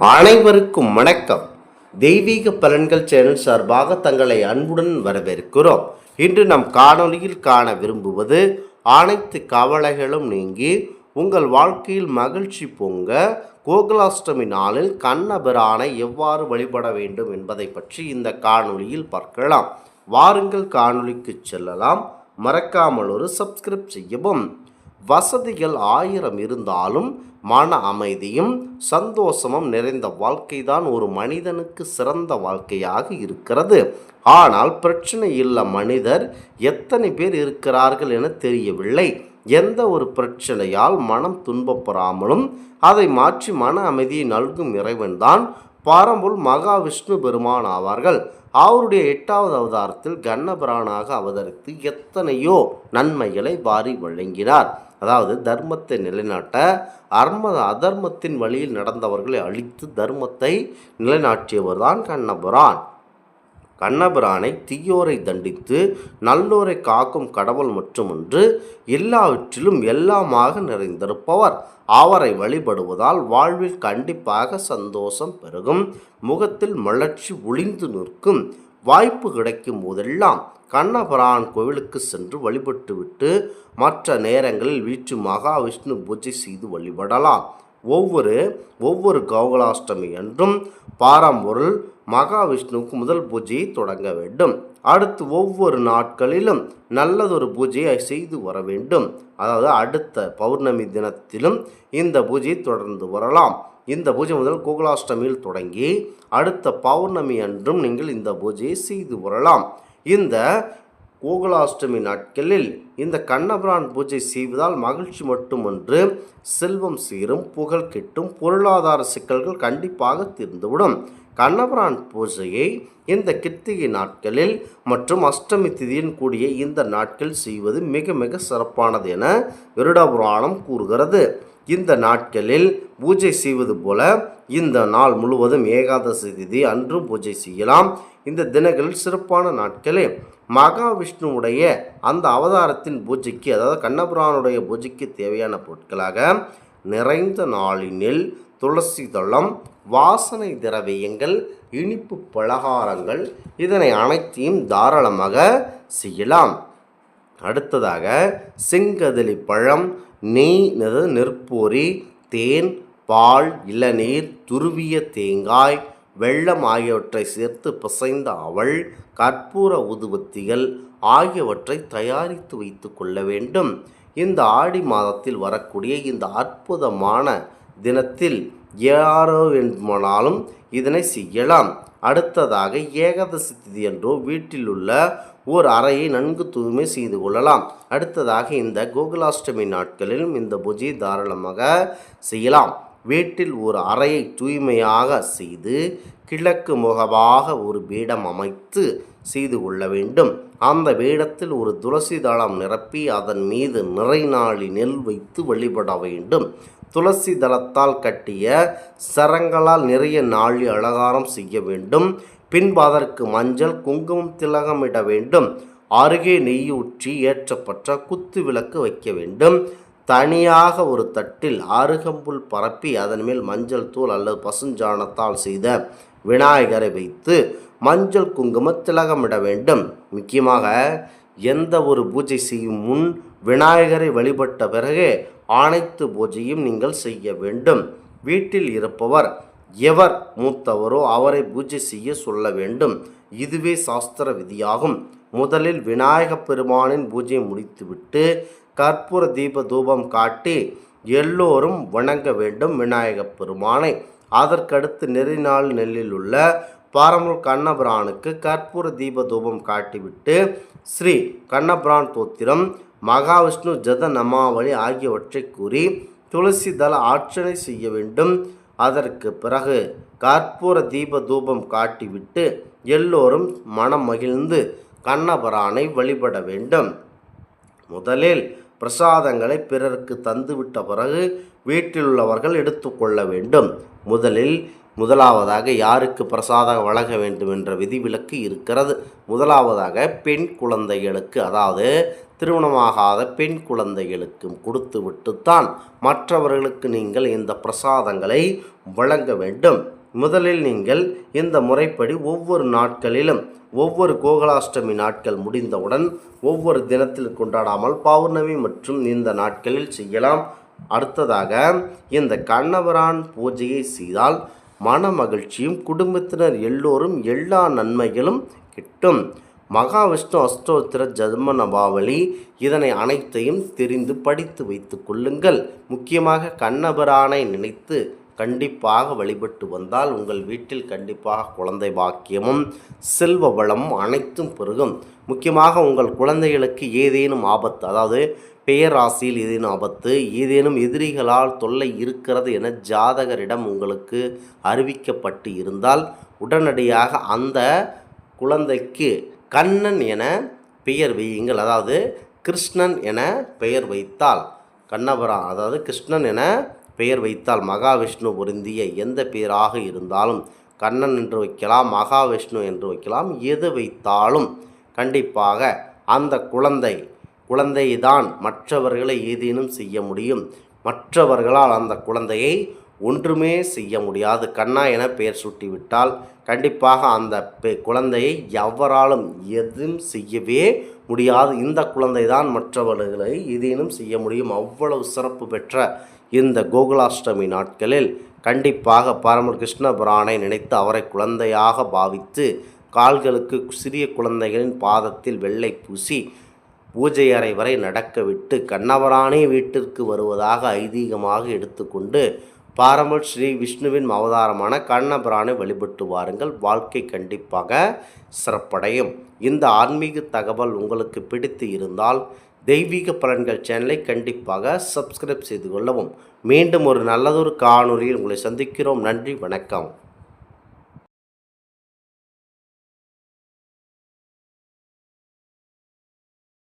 அனைவருக்கும் வணக்கம். தெய்வீக பலன்கள் சேனல் சார்பாக தங்களை அன்புடன் வரவேற்கிறோம். இன்று நம் காணொளியில் காண விரும்புவது, அனைத்து கவலைகளும் நீங்கி உங்கள் வாழ்க்கையில் மகிழ்ச்சி பொங்க கோகுலாஷ்டமி நாளில் கண்ணபிரானை எவ்வாறு வழிபட வேண்டும் என்பதை பற்றி இந்த காணொளியில் பார்க்கலாம். வாருங்கள் காணொளிக்கு செல்லலாம். மறக்காமல் ஒரு சப்ஸ்கிரைப் செய்யவும். வசதிகள் 1000 இருந்தாலும் மன அமைதியும் சந்தோஷமும் நிறைந்த வாழ்க்கைதான் ஒரு மனிதனுக்கு சிறந்த வாழ்க்கையாக இருக்கிறது. ஆனால் பிரச்சனை இல்ல மனிதர் எத்தனை பேர் இருக்கிறார்கள் என தெரியவில்லை. எந்த ஒரு பிரச்சனையால் மனம் துன்பப்படாமலும் அதை மாற்றி மன அமைதியை நல்கும் இறைவன்தான் பரம்பொருள் மகாவிஷ்ணு பெருமான் ஆவார்கள். அவருடைய 8வது அவதாரத்தில் கண்ணபிரானாக அவதரித்து எத்தனையோ நன்மைகளை வாரி வழங்கினார். அதாவது தர்மத்தை நிலைநாட்ட அதர்மத்தின் வழியில் நடந்தவர்களை அழித்து தர்மத்தை நிலைநாட்டியவர் தான் கண்ணபிரான். கண்ணபிரானை தீயோரை தண்டித்து நல்லோரை காக்கும் கடவுள் மட்டுமன்று, எல்லாவற்றிலும் எல்லாமாக நிறைந்திருப்பவர். அவரை வழிபடுவதால் வாழ்வில் கண்டிப்பாக சந்தோஷம் பெருகும், முகத்தில் மலர்ச்சி ஒளிந்து நிற்கும். வாய்ப்பு கிடைக்கும் போதெல்லாம் கண்ணபிரான் கோவிலுக்கு சென்று வழிபட்டுவிட்டு மற்ற நேரங்களில் வீட்டு மகாவிஷ்ணு பூஜை செய்து வழிபடலாம். ஒவ்வொரு கோகுலாஷ்டமி என்றும் பரம்பொருள் மகாவிஷ்ணுவுக்கு முதல் பூஜையை தொடங்க வேண்டும். அடுத்து ஒவ்வொரு நாட்களிலும் நல்லதொரு பூஜையை செய்து வர வேண்டும். அதாவது அடுத்த பௌர்ணமி தினத்திலும் இந்த பூஜையை தொடர்ந்து வரலாம். இந்த பூஜை முதல் கோகுலாஷ்டமியில் தொடங்கி அடுத்த பௌர்ணமி அன்றும் நீங்கள் இந்த பூஜையை செய்து வரலாம். இந்த கோகுலாஷ்டமி நாட்களில் இந்த கண்ணபிரான் பூஜை செய்வதால் மகிழ்ச்சி மட்டுமன்று, செல்வம் சீரும், புகழ் கிட்டும், பொருளாதார சிக்கல்கள் கண்டிப்பாக தீர்ந்துவிடும். கண்ணபிரான் பூஜையை இந்த கிருத்திகை நாட்களில் மற்றும் அஷ்டமி திதியின் கூடிய இந்த நாட்கள் செய்வது மிக மிக சிறப்பானது என கருட புராணம் கூறுகிறது. இந்த நாட்களில் பூஜை செய்வது போல இந்த நாள் முழுவதும் ஏகாதசி திதி அன்றும் பூஜை செய்யலாம். இந்த தினங்களில் சிறப்பான நாட்களே மகாவிஷ்ணுவுடைய அந்த அவதாரத்தின் பூஜைக்கு, அதாவது கண்ணபிரானுடைய பூஜைக்கு தேவையான பொருட்களாக நிறைந்த நாளினில் துளசி தளம், வாசனை திரவியங்கள், இனிப்பு பலகாரங்கள், இதனை அனைத்தையும் தாராளமாக செய்யலாம். அடுத்ததாக செங்கதலி பழம், நெற்பொரி, தேன், பால், இளநீர், துருவிய தேங்காய், வெல்லம் ஆகியவற்றை சேர்த்து பிசைந்த அவல், கற்பூர ஊதுபத்திகள் ஆகியவற்றை தயாரித்து வைத்து கொள்ள வேண்டும். இந்த ஆடி மாதத்தில் வரக்கூடிய இந்த அற்புதமான தினத்தில் யாரோ வேண்டுமானாலும் இதனை செய்யலாம். அடுத்ததாக ஏகாதசி திதி என்றோ வீட்டில் உள்ள ஓர் அறையை நன்கு தூய்மை செய்து கொள்ளலாம். அடுத்ததாக இந்த கோகுலாஷ்டமி நாட்களிலும் இந்த பூஜையை தாராளமாக செய்யலாம். வீட்டில் ஒரு அறையை தூய்மையாக செய்து கிழக்கு முகமாக ஒரு பீடம் அமைத்து செய்து கொள்ள வேண்டும். அந்த பீடத்தில் ஒரு துளசி தளம் நிரப்பி அதன் மீது நிறை நாளி நெல் வைத்து வழிபட வேண்டும். துளசி தளத்தால் கட்டிய சரங்களால் நிறைய நாளி அலங்காரம் செய்ய வேண்டும். பின்பு அதற்கு மஞ்சள் குங்குமம் திலகமிட வேண்டும். அருகே நெய்யூற்றி ஏற்றப்பட்ட குத்து விளக்கு வைக்க வேண்டும். தனியாக ஒரு தட்டில் அருகம்புல் பரப்பி அதன் மேல் மஞ்சள் தூள் அல்லது பசுஞ்சாணத்தால் செய்த விநாயகரை வைத்து மஞ்சள் குங்கும திலகமிட வேண்டும். முக்கியமாக எந்த ஒரு பூஜை செய்யும் முன் விநாயகரை வழிபட்ட பிறகு அனைத்து பூஜையும் நீங்கள் செய்ய வேண்டும். வீட்டில் இருப்பவர் எவர் மூத்தவரோ அவரை பூஜை செய்ய சொல்ல வேண்டும். இதுவே சாஸ்திர விதியாகும். முதலில் விநாயகப் பெருமானின் பூஜையை முடித்துவிட்டு கற்பூர தீப தூபம் காட்டி எல்லோரும் வணங்க வேண்டும் விநாயகப் பெருமானை. அதற்கடுத்து நெறிநாள் நெல்லில் உள்ள பரம்பொருள் கண்ணபிரானுக்கு கற்பூர தீப தூபம் காட்டிவிட்டு ஸ்ரீ கண்ணபிரான் தோத்திரம், மகாவிஷ்ணு ஜத நமாவளி ஆகியவற்றை கூறி துளசி தள அர்ச்சனை செய்ய வேண்டும். அதற்கு பிறகு கற்பூர தீப தூபம் காட்டிவிட்டு எல்லோரும் மனம் மகிழ்ந்து கண்ணபிரானை வழிபட வேண்டும். முதலில் பிரசாதங்களை பிறருக்கு தந்துவிட்ட பிறகு வீட்டில் உள்ளவர்கள் எடுத்துக்கொள்ள வேண்டும். முதலில் முதலாவதாக யாருக்கு பிரசாதம் வழங்க வேண்டும் என்ற விதிவிலக்கு இருக்கிறது. முதலாவதாக பெண் குழந்தைகளுக்கு, அதாவது திருமணமாகாத பெண் குழந்தைகளுக்கும் கொடுத்து விட்டுத்தான் மற்றவர்களுக்கு நீங்கள் இந்த பிரசாதங்களை வழங்க வேண்டும். முதலில் நீங்கள் இந்த முறைப்படி ஒவ்வொரு நாட்களிலும் ஒவ்வொரு கோகுலாஷ்டமி நாட்கள் முடிந்தவுடன் ஒவ்வொரு தினத்தில் கொண்டாடாமல் பௌர்ணமி மற்றும் இந்த நாட்களில் செய்யலாம். அடுத்ததாக இந்த கண்ணபிரான் பூஜையை செய்தால் மன மகிழ்ச்சியும் குடும்பத்தினர் எல்லோரும் எல்லா நன்மைகளும் கிட்டும். மகாவிஷ்ணு அஷ்டோத்திர ஜன்ம நபாவளி இதனை அனைத்தையும் தெரிந்து படித்து வைத்து கொள்ளுங்கள். முக்கியமாக கண்ணபிரானை நினைத்து கண்டிப்பாக வழிபட்டு வந்தால் உங்கள் வீட்டில் கண்டிப்பாக குழந்தை பாக்கியமும் செல்வ வளமும் அனைத்தும் பெருகும். முக்கியமாக உங்கள் குழந்தைகளுக்கு ஏதேனும் ஆபத்து, அதாவது பெயராசியில் ஏதேனும் ஆபத்து, ஏதேனும் எதிரிகளால் தொல்லை இருக்கிறது என ஜாதகரிடம் உங்களுக்கு அறிவிக்கப்பட்டு இருந்தால் உடனடியாக அந்த குழந்தைக்கு கண்ணன் என பெயர் வையுங்கள். அதாவது கிருஷ்ணன் என பெயர் வைத்தால், கண்ணபிரான் அதாவது கிருஷ்ணன் என பெயர் வைத்தால், மகாவிஷ்ணு பொருந்திய எந்த பெயராக இருந்தாலும் கண்ணன் என்று வைக்கலாம், மகாவிஷ்ணு என்று வைக்கலாம், எது வைத்தாலும் கண்டிப்பாக அந்த குழந்தை தான் மற்றவர்களை ஏதேனும் செய்ய முடியும். மற்றவர்களால் அந்த குழந்தையை ஒன்றுமே செய்ய முடியாது. கண்ணா என பெயர் சூட்டிவிட்டால் கண்டிப்பாக அந்த குழந்தையை எவராலும் எதுவும் செய்யவே முடியாது. இந்த குழந்தை தான் மற்றவர்களை ஏதேனும் செய்ய முடியும். அவ்வளவு சிறப்பு பெற்ற இந்த கோகுலாஷ்டமி நாட்களில் கண்டிப்பாக பரமர் கிருஷ்ண பிரானை நினைத்து அவரை குழந்தையாக பாவித்து கால்களுக்கு சிறிய குழந்தைகளின் பாதத்தில் வெள்ளை பூசி பூஜை அறை வரை நடக்க விட்டு கண்ணபிரானே வீட்டிற்கு வருவதாக ஐதீகமாக எடுத்துக்கொண்டு பாரம்பர் ஸ்ரீ விஷ்ணுவின் அவதாரமான கண்ணபிரானை வழிபட்டு வாருங்கள். வாழ்க்கை கண்டிப்பாக சிறப்படையும். இந்த ஆன்மீக தகவல் உங்களுக்கு பிடித்து இருந்தால் தெய்வீக பலன்கள் சேனலை கண்டிப்பாக சப்ஸ்கிரைப் செய்து கொள்ளவும். மீண்டும் ஒரு நல்லதொரு காணொலியில் உங்களை சந்திக்கிறோம். நன்றி, வணக்கம்.